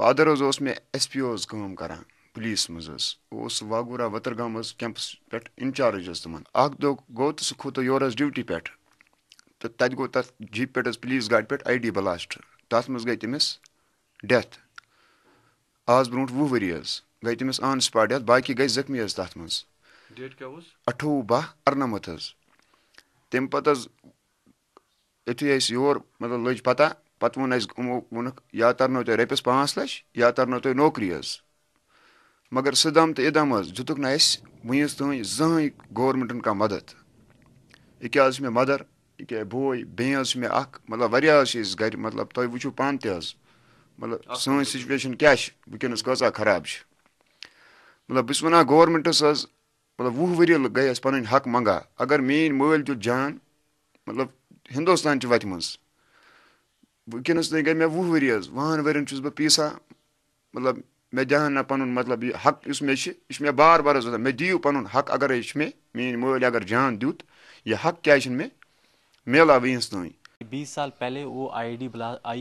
Father اوس میں S P کٲم کران پولیس مز واگورہ وترگام کیمپس پہ انچارج تمن دہ گو تو سہ کھوت یور ڈیوٹی پہ تو تت گو تر جیپ پہ پولیس گاڑی پہ آئی ڈی بلاسٹ تر مز گئی تمس ڈیتھ آز برو 20 ؤری گئی تمس آن سپاٹ ڈیتھ باقی گئی زخمی تر مز ڈیٹ کیا 28/12/98 تم پتہ یتھے یور مطلب لج پتہ پتہ وونک یا ترنو تہ رۄپیس 5 لچھ یا ترنو تہ نوکری مگر سہ دم تو ادم دتک نا ونس تین زہن گورمنٹن کا مدد یہ مے مدر یہ بوے بیٚیہِ مے مطلب واریاہ گھر مطلب تُہۍ وٕچھِو پانہٕ تہِ مطلب سٲنۍ سچویشن کیٛاہ وٕنکیٚنس کۭژاہ خراب مطلب بہٕ چھُس وَنان گورمنٹس مطلب 20 ؤری گٔے اَسہِ پَنٕنۍ حق منٛگان اگر میٛٲنۍ مٲلۍ دیُت جان مطلب ہندوستان چہِ وَتہِ منٛز وٕنکیٚنس تانۍ گٔے مےٚ 20 ؤری 20 ؤرین چھُس بہٕ پیٖسان مطلب مےٚ دِہن نہ پَنُن مطلب یہِ حق یُس مےٚ چھُ یہِ چھُ مےٚ بار بار وَنان مےٚ دِیِو پَنُن حق اگرے چھُ مےٚ میٛٲنۍ مٲلۍ اگر جان دیُت یہِ حق کیٛازِ چھُنہٕ مےٚ میلان وٕنیُس تانۍ 20 سال پہلے وہ آئی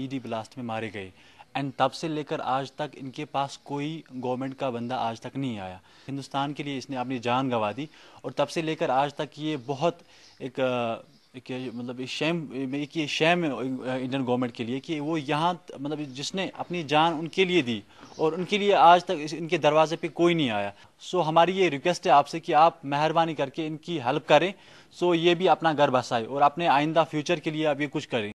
ڈی بلاسٹ میں مارے گئے اینڈ تب سے لے کر آج تک ان کے پاس کوئی گورنمنٹ کا بندہ آج تک نہیں آیا. ہندوستان کے لیے اس نے اپنی جان گنوا دی اور تب سے لے کر آج تک یہ بہت ایک مطلب شیم انڈین گورنمنٹ کے لیے کہ وہ یہاں مطلب جس نے اپنی جان ان کے لیے دی اور ان کے لیے آج تک ان کے دروازے پہ کوئی نہیں آیا. سو ہماری یہ ریکویسٹ ہے آپ سے کہ آپ مہربانی کر کے ان کی ہیلپ کریں سو یہ بھی اپنا گھر بسائے اور اپنے آئندہ فیوچر کے لیے اب یہ کچھ کریں.